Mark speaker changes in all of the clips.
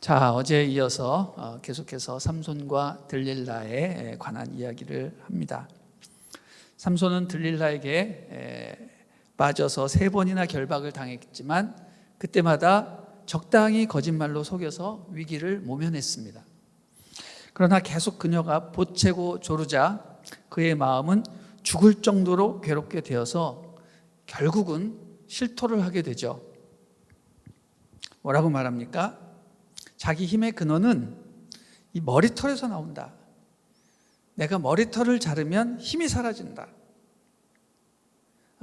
Speaker 1: 자, 어제에 이어서 계속해서 삼손과 들릴라에 관한 이야기를 합니다. 삼손은 들릴라에게 빠져서 3번이나 결박을 당했지만 그때마다 적당히 거짓말로 속여서 위기를 모면했습니다. 그러나 계속 그녀가 보채고 조르자 그의 마음은 죽을 정도로 괴롭게 되어서 결국은 실토를 하게 되죠. 뭐라고 말합니까? 자기 힘의 근원은 이 머리털에서 나온다. 내가 머리털을 자르면 힘이 사라진다.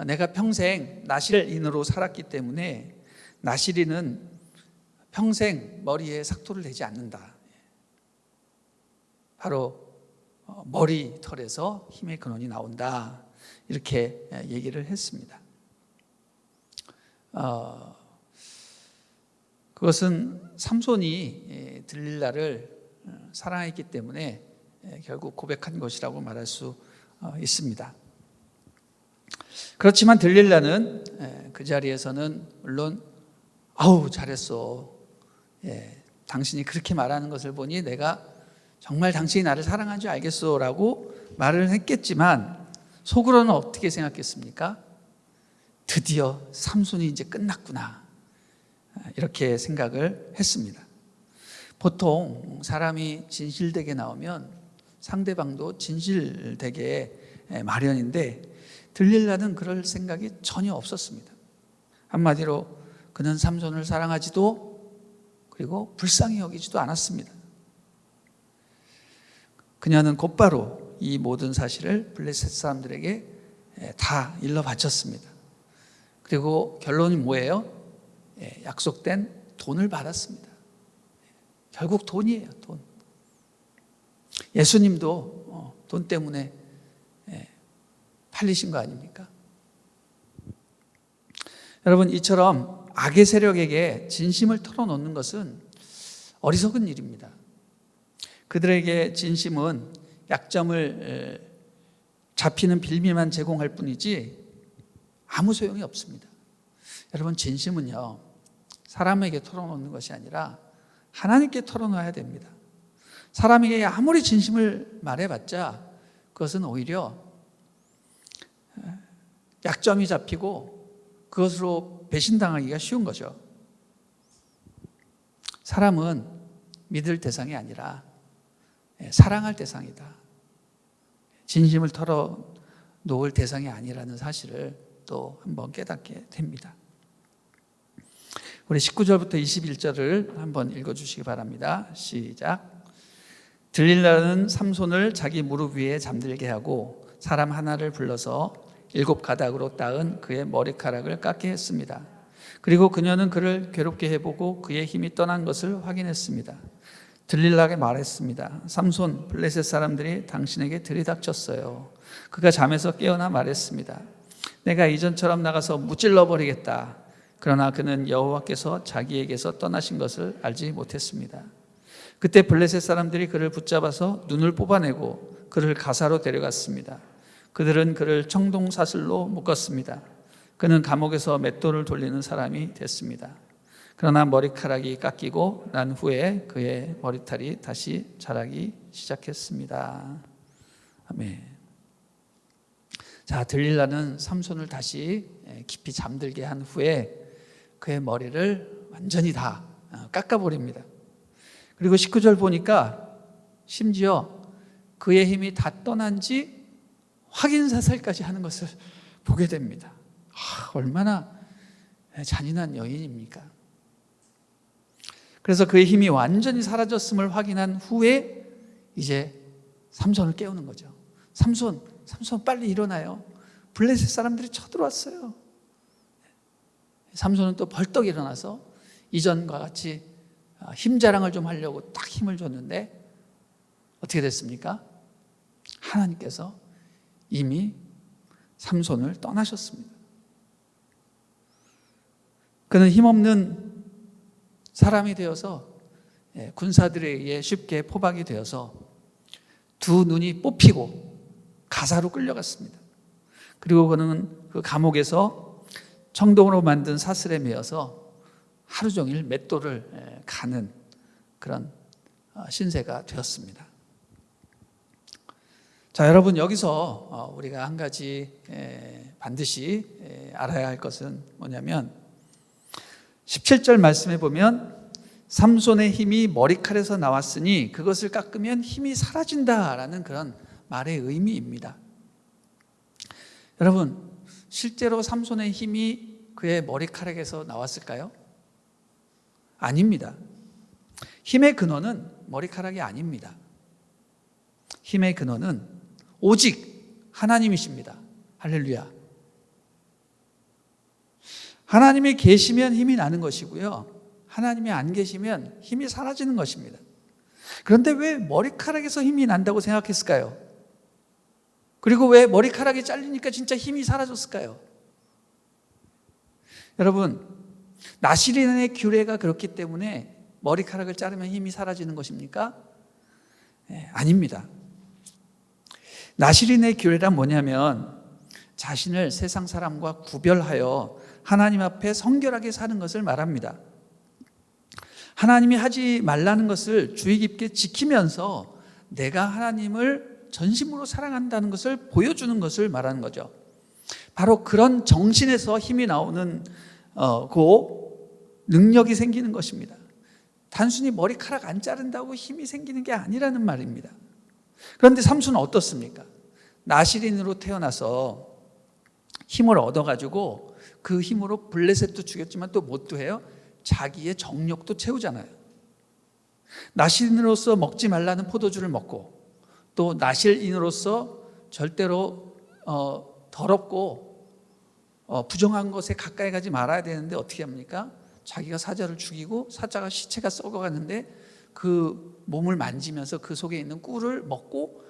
Speaker 1: 내가 평생 나실인으로 살았기 때문에 나실인은 평생 머리에 삭도를 내지 않는다. 바로 머리털에서 힘의 근원이 나온다. 이렇게 얘기를 했습니다. 그것은 삼손이 들릴라를 사랑했기 때문에 결국 고백한 것이라고 말할 수 있습니다. 그렇지만 들릴라는 그 자리에서는 물론 아우 잘했어. 당신이 그렇게 말하는 것을 보니 내가 정말 당신이 나를 사랑한 줄 알겠어 라고 말을 했겠지만 속으로는 어떻게 생각했습니까? 드디어 삼손이 이제 끝났구나. 이렇게 생각을 했습니다. 보통 사람이 진실되게 나오면 상대방도 진실되게 마련인데 들릴라는 그럴 생각이 전혀 없었습니다. 한마디로 그는 삼손을 사랑하지도 그리고 불쌍히 여기지도 않았습니다. 그녀는 곧바로 이 모든 사실을 블레셋 사람들에게 다 일러 바쳤습니다. 그리고 결론이 뭐예요? 약속된 돈을 받았습니다. 결국 돈이에요, 돈. 예수님도 돈 때문에 팔리신 거 아닙니까? 여러분, 이처럼 악의 세력에게 진심을 털어놓는 것은 어리석은 일입니다. 그들에게 진심은 약점을 잡히는 빌미만 제공할 뿐이지 아무 소용이 없습니다. 여러분, 진심은요 사람에게 털어놓는 것이 아니라 하나님께 털어놔야 됩니다. 사람에게 아무리 진심을 말해봤자 그것은 오히려 약점이 잡히고 그것으로 배신당하기가 쉬운 거죠. 사람은 믿을 대상이 아니라 사랑할 대상이다. 진심을 털어놓을 대상이 아니라는 사실을 또 한번 깨닫게 됩니다. 우리 19절부터 21절을 한번 읽어주시기 바랍니다. 시작. 들릴라는 삼손을 자기 무릎 위에 잠들게 하고 사람 하나를 불러서 7가닥으로 따은 그의 머리카락을 깎게 했습니다. 그리고 그녀는 그를 괴롭게 해보고 그의 힘이 떠난 것을 확인했습니다. 들릴라에게 말했습니다. 삼손, 블레셋 사람들이 당신에게 들이닥쳤어요. 그가 잠에서 깨어나 말했습니다. 내가 이전처럼 나가서 무찔러 버리겠다. 그러나 그는 여호와께서 자기에게서 떠나신 것을 알지 못했습니다. 그때 블레셋 사람들이 그를 붙잡아서 눈을 뽑아내고 그를 가사로 데려갔습니다. 그들은 그를 청동사슬로 묶었습니다. 그는 감옥에서 맷돌을 돌리는 사람이 됐습니다. 그러나 머리카락이 깎이고 난 후에 그의 머리털이 다시 자라기 시작했습니다. 아멘. 자, 들릴라는 삼손을 다시 깊이 잠들게 한 후에 그의 머리를 완전히 다 깎아버립니다. 그리고 19절 보니까 심지어 그의 힘이 다 떠난지 확인사살까지 하는 것을 보게 됩니다. 얼마나 잔인한 여인입니까? 그래서 그의 힘이 완전히 사라졌음을 확인한 후에 이제 삼손을 깨우는 거죠. 삼손 빨리 일어나요. 블레셋 사람들이 쳐들어왔어요. 삼손은 또 벌떡 일어나서 이전과 같이 힘 자랑을 좀 하려고 딱 힘을 줬는데 어떻게 됐습니까? 하나님께서 이미 삼손을 떠나셨습니다. 그는 힘없는 사람이 되어서 군사들에 의해 쉽게 포박이 되어서 두 눈이 뽑히고 가사로 끌려갔습니다. 그리고 그는 그 감옥에서 청동으로 만든 사슬에 매어서 하루 종일 맷돌을 가는 그런 신세가 되었습니다. 자, 여러분, 여기서 우리가 한 가지 반드시 알아야 할 것은 뭐냐면 17절 말씀에 보면 삼손의 힘이 머리칼에서 나왔으니 그것을 깎으면 힘이 사라진다라는 그런 말의 의미입니다. 여러분, 실제로 삼손의 힘이 그의 머리카락에서 나왔을까요? 아닙니다. 힘의 근원은 머리카락이 아닙니다. 힘의 근원은 오직 하나님이십니다. 할렐루야. 하나님이 계시면 힘이 나는 것이고요, 하나님이 안 계시면 힘이 사라지는 것입니다. 그런데 왜 머리카락에서 힘이 난다고 생각했을까요? 그리고 왜 머리카락이 잘리니까 진짜 힘이 사라졌을까요? 여러분, 나시린의 규례가 그렇기 때문에 머리카락을 자르면 힘이 사라지는 것입니까? 아닙니다. 나시린의 규례란 뭐냐면 자신을 세상 사람과 구별하여 하나님 앞에 성결하게 사는 것을 말합니다. 하나님이 하지 말라는 것을 주의 깊게 지키면서 내가 하나님을 전심으로 사랑한다는 것을 보여주는 것을 말하는 거죠. 바로 그런 정신에서 힘이 나오는 능력이 생기는 것입니다. 단순히 머리카락 안 자른다고 힘이 생기는 게 아니라는 말입니다. 그런데 삼손은 어떻습니까? 나시린으로 태어나서 힘을 얻어가지고 그 힘으로 블레셋도 죽였지만 또 뭣도 해요? 자기의 정욕도 채우잖아요. 나실인으로서 먹지 말라는 포도주를 먹고, 또 나실인으로서 절대로 더럽고 부정한 것에 가까이 가지 말아야 되는데 어떻게 합니까? 자기가 사자를 죽이고 사자가 시체가 썩어가는데 그 몸을 만지면서 그 속에 있는 꿀을 먹고,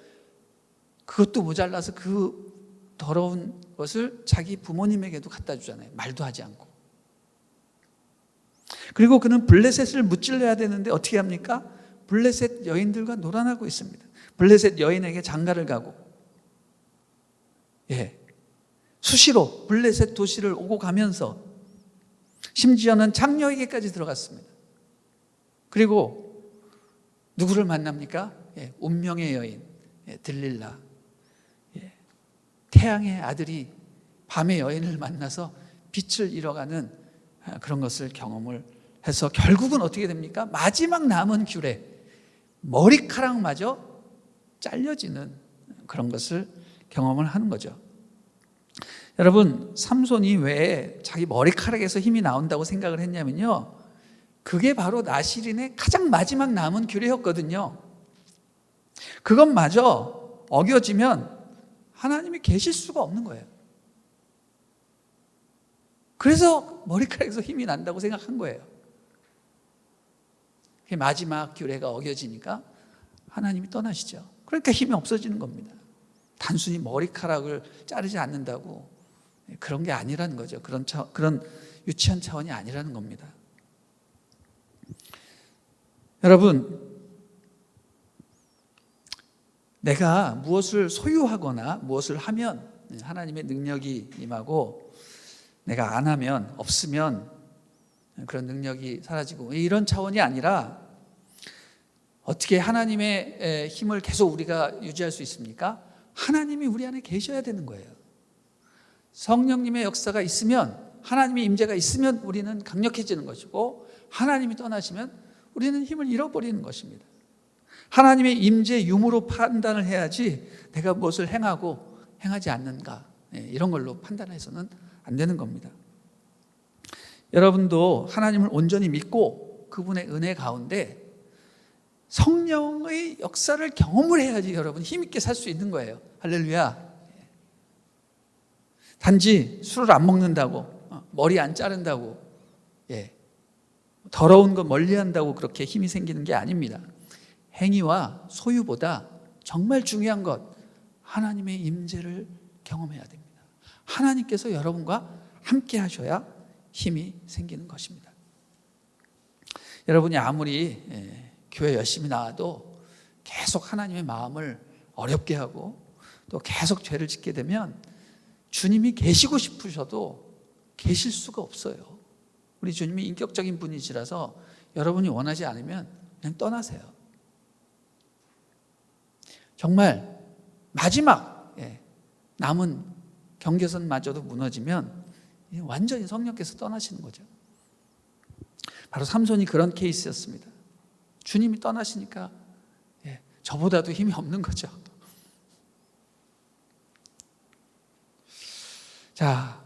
Speaker 1: 그것도 모자라서 그 더러운 것을 자기 부모님에게도 갖다 주잖아요. 말도 하지 않고. 그리고 그는 블레셋을 무찔러야 되는데 어떻게 합니까? 블레셋 여인들과 놀아나고 있습니다. 블레셋 여인에게 장가를 가고, 수시로 블레셋 도시를 오고 가면서 심지어는 장녀에게까지 들어갔습니다. 그리고 누구를 만납니까? 운명의 여인 들릴라. 태양의 아들이 밤의 여인을 만나서 빛을 잃어가는 그런 것을 경험을 해서 결국은 어떻게 됩니까? 마지막 남은 규례, 머리카락마저 잘려지는 그런 것을 경험을 하는 거죠. 여러분, 삼손이 왜 자기 머리카락에서 힘이 나온다고 생각을 했냐면요, 그게 바로 나시린의 가장 마지막 남은 규례였거든요. 그것마저 어겨지면 하나님이 계실 수가 없는 거예요. 그래서 머리카락에서 힘이 난다고 생각한 거예요. 마지막 규례가 어겨지니까 하나님이 떠나시죠. 그러니까 힘이 없어지는 겁니다. 단순히 머리카락을 자르지 않는다고 그런 게 아니라는 거죠. 그런 유치한 차원이 아니라는 겁니다. 여러분, 내가 무엇을 소유하거나 무엇을 하면 하나님의 능력이 임하고, 내가 안 하면, 없으면 그런 능력이 사라지고, 이런 차원이 아니라 어떻게 하나님의 힘을 계속 우리가 유지할 수 있습니까? 하나님이 우리 안에 계셔야 되는 거예요. 성령님의 역사가 있으면, 하나님의 임재가 있으면 우리는 강력해지는 것이고, 하나님이 떠나시면 우리는 힘을 잃어버리는 것입니다. 하나님의 임재 유무로 판단을 해야지 내가 무엇을 행하고 행하지 않는가, 이런 걸로 판단해서는 안 되는 겁니다. 여러분도 하나님을 온전히 믿고 그분의 은혜 가운데 성령의 역사를 경험을 해야지 여러분 힘있게 살 수 있는 거예요. 할렐루야. 단지 술을 안 먹는다고, 머리 안 자른다고, 더러운 거 멀리한다고 그렇게 힘이 생기는 게 아닙니다. 행위와 소유보다 정말 중요한 것, 하나님의 임재를 경험해야 됩니다. 하나님께서 여러분과 함께 하셔야 힘이 생기는 것입니다. 여러분이 아무리 교회 열심히 나와도 계속 하나님의 마음을 어렵게 하고 또 계속 죄를 짓게 되면 주님이 계시고 싶으셔도 계실 수가 없어요. 우리 주님이 인격적인 분이시라서 여러분이 원하지 않으면 그냥 떠나세요. 정말 마지막 남은 경계선마저도 무너지면 완전히 성령께서 떠나시는 거죠. 바로 삼손이 그런 케이스였습니다. 주님이 떠나시니까 저보다도 힘이 없는 거죠. 자,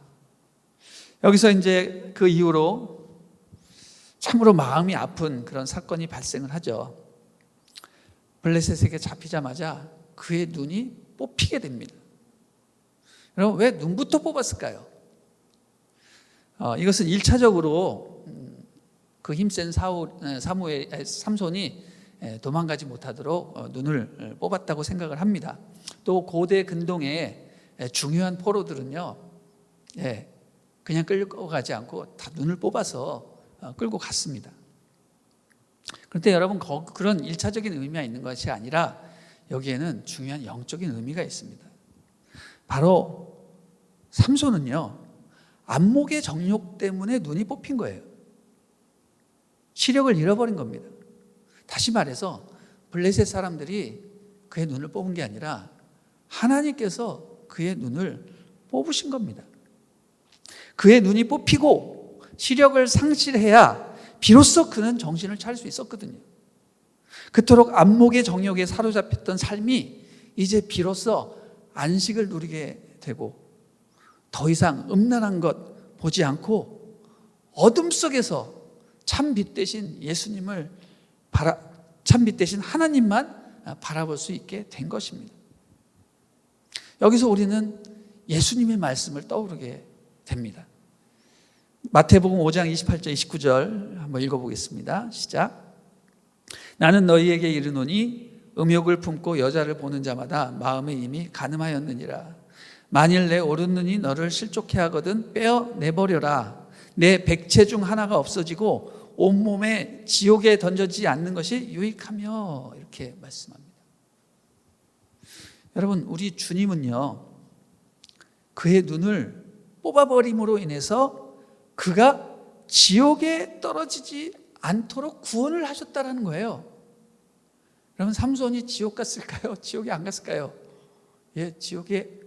Speaker 1: 여기서 이제 그 이후로 참으로 마음이 아픈 그런 사건이 발생을 하죠. 블레셋에게 잡히자마자 그의 눈이 뽑히게 됩니다. 여러분, 왜 눈부터 뽑았을까요? 이것은 1차적으로 그 힘센 삼손이 도망가지 못하도록 눈을 뽑았다고 생각을 합니다. 또 고대 근동의 중요한 포로들은요, 그냥 끌고 가지 않고 다 눈을 뽑아서 끌고 갔습니다. 그런데 여러분, 그런 1차적인 의미가 있는 것이 아니라 여기에는 중요한 영적인 의미가 있습니다. 바로 삼손은요, 안목의 정욕 때문에 눈이 뽑힌 거예요. 시력을 잃어버린 겁니다. 다시 말해서 블레셋 사람들이 그의 눈을 뽑은 게 아니라 하나님께서 그의 눈을 뽑으신 겁니다. 그의 눈이 뽑히고 시력을 상실해야 비로소 그는 정신을 차릴 수 있었거든요. 그토록 안목의 정욕에 사로잡혔던 삶이 이제 비로소 안식을 누리게 되고 더 이상 음란한 것 보지 않고 어둠 속에서 참빛 대신 예수님을 참빛 대신 하나님만 바라볼 수 있게 된 것입니다. 여기서 우리는 예수님의 말씀을 떠오르게 됩니다. 마태복음 5장 28절 29절 한번 읽어보겠습니다. 시작. 나는 너희에게 이르노니 음욕을 품고 여자를 보는 자마다 마음에 이미 간음하였느니라. 만일 내 오른눈이 너를 실족해 하거든 빼어내버려라. 내 백체 중 하나가 없어지고 온몸에 지옥에 던져지지 않는 것이 유익하며, 이렇게 말씀합니다. 여러분, 우리 주님은요, 그의 눈을 뽑아버림으로 인해서 그가 지옥에 떨어지지 않도록 구원을 하셨다는 거예요. 여러분, 삼손이 지옥 갔을까요? 지옥에 안 갔을까요? 지옥에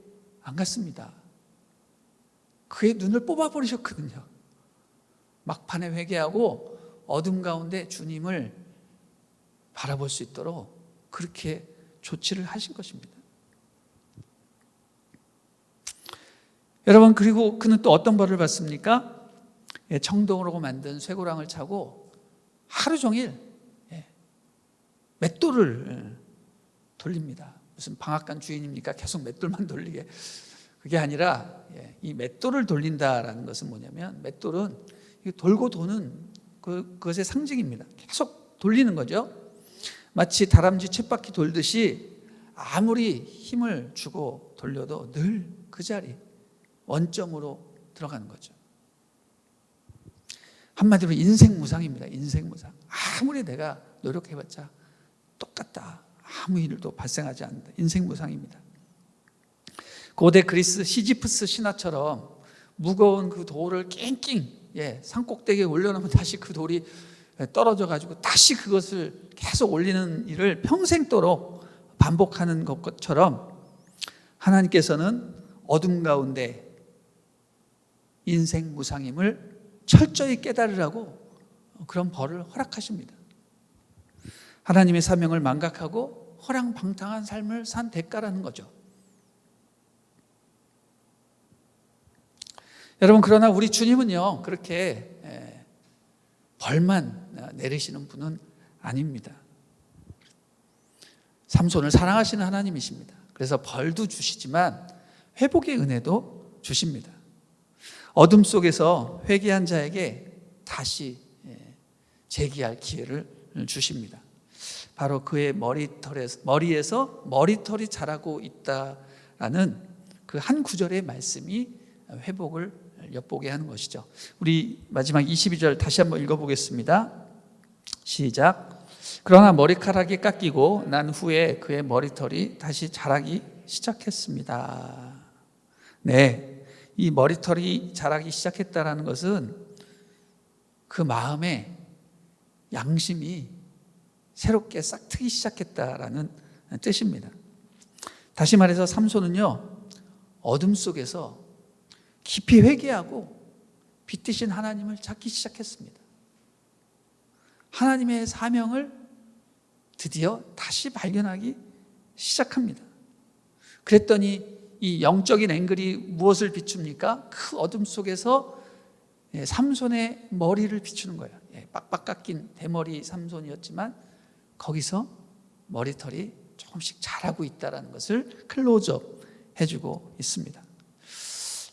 Speaker 1: 안 갔습니다. 그의 눈을 뽑아버리셨거든요. 막판에 회개하고 어둠 가운데 주님을 바라볼 수 있도록 그렇게 조치를 하신 것입니다. 여러분, 그리고 그는 또 어떤 벌을 받습니까? 청동으로 만든 쇠고랑을 차고 하루 종일 맷돌을 돌립니다. 무슨 방앗간 주인입니까? 계속 맷돌만 돌리게. 그게 아니라 이 맷돌을 돌린다라는 것은 뭐냐면, 맷돌은 돌고 도는 그것의 상징입니다. 계속 돌리는 거죠. 마치 다람쥐 쳇바퀴 돌듯이 아무리 힘을 주고 돌려도 늘 그 자리 원점으로 들어가는 거죠. 한마디로 인생무상입니다. 인생무상. 아무리 내가 노력해봤자 똑같다. 아무 일도 발생하지 않는다. 인생무상입니다. 고대 그리스 시지프스 신화처럼 무거운 그 돌을 낑낑 산꼭대기에 올려놓으면 다시 그 돌이 떨어져 가지고 다시 그것을 계속 올리는 일을 평생도록 반복하는 것처럼 하나님께서는 어둠 가운데 인생무상임을 철저히 깨달으라고 그런 벌을 허락하십니다. 하나님의 사명을 망각하고 허랑방탕한 삶을 산 대가라는 거죠. 여러분, 그러나 우리 주님은요, 그렇게 벌만 내리시는 분은 아닙니다. 삼손을 사랑하시는 하나님이십니다. 그래서 벌도 주시지만 회복의 은혜도 주십니다. 어둠 속에서 회개한 자에게 다시 재기할 기회를 주십니다. 바로 그의 머리에서 머리털이 자라고 있다라는 그 한 구절의 말씀이 회복을 엿보게 하는 것이죠. 우리 마지막 22절 다시 한번 읽어보겠습니다. 시작. 그러나 머리카락이 깎이고 난 후에 그의 머리털이 다시 자라기 시작했습니다. 이 머리털이 자라기 시작했다는 것은 그 마음에 양심이 새롭게 싹 트기 시작했다라는 뜻입니다. 다시 말해서 삼손은요, 어둠 속에서 깊이 회개하고 빛 대신 하나님을 찾기 시작했습니다. 하나님의 사명을 드디어 다시 발견하기 시작합니다. 그랬더니 이 영적인 앵글이 무엇을 비춥니까? 그 어둠 속에서 삼손의 머리를 비추는 거예요. 빡빡 깎인 대머리 삼손이었지만 거기서 머리털이 조금씩 자라고 있다는 것을 클로즈업 해주고 있습니다.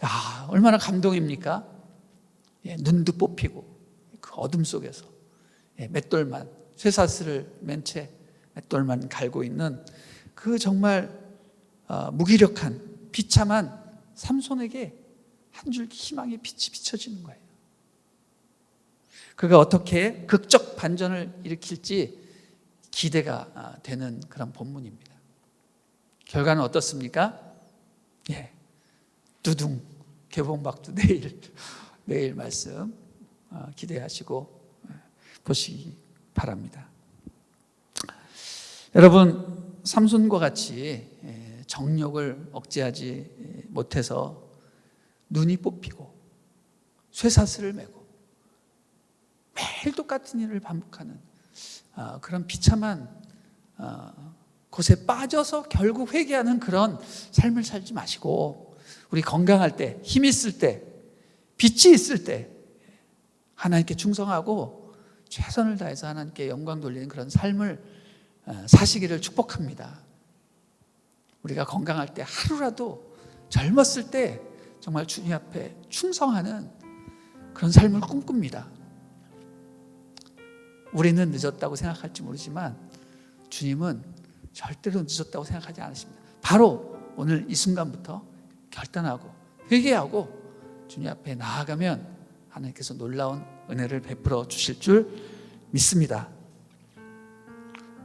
Speaker 1: 야, 얼마나 감동입니까? 눈도 뽑히고 그 어둠 속에서 맷돌만, 쇠사슬을 맨 채 맷돌만 갈고 있는 그 정말 무기력한 비참한 삼손에게 한 줄기 희망의 빛이 비춰지는 거예요. 그가 어떻게 극적 반전을 일으킬지 기대가 되는 그런 본문입니다. 결과는 어떻습니까? 두둥 개봉박두 내일 말씀 기대하시고 보시기 바랍니다. 여러분, 삼손과 같이 정욕을 억제하지 못해서 눈이 뽑히고 쇠사슬을 메고 매일 똑같은 일을 반복하는 그런 비참한 곳에 빠져서 결국 회개하는 그런 삶을 살지 마시고, 우리 건강할 때, 힘 있을 때, 빛이 있을 때 하나님께 충성하고 최선을 다해서 하나님께 영광 돌리는 그런 삶을 사시기를 축복합니다. 우리가 건강할 때, 하루라도 젊었을 때 정말 주님 앞에 충성하는 그런 삶을 꿈꿉니다. 우리는 늦었다고 생각할지 모르지만 주님은 절대로 늦었다고 생각하지 않으십니다. 바로 오늘 이 순간부터 결단하고 회개하고 주님 앞에 나아가면 하나님께서 놀라운 은혜를 베풀어 주실 줄 믿습니다.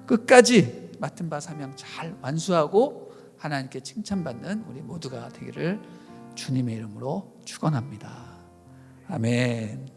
Speaker 1: 끝까지 맡은 바 사명 잘 완수하고 하나님께 칭찬받는 우리 모두가 되기를 주님의 이름으로 축원합니다. 아멘.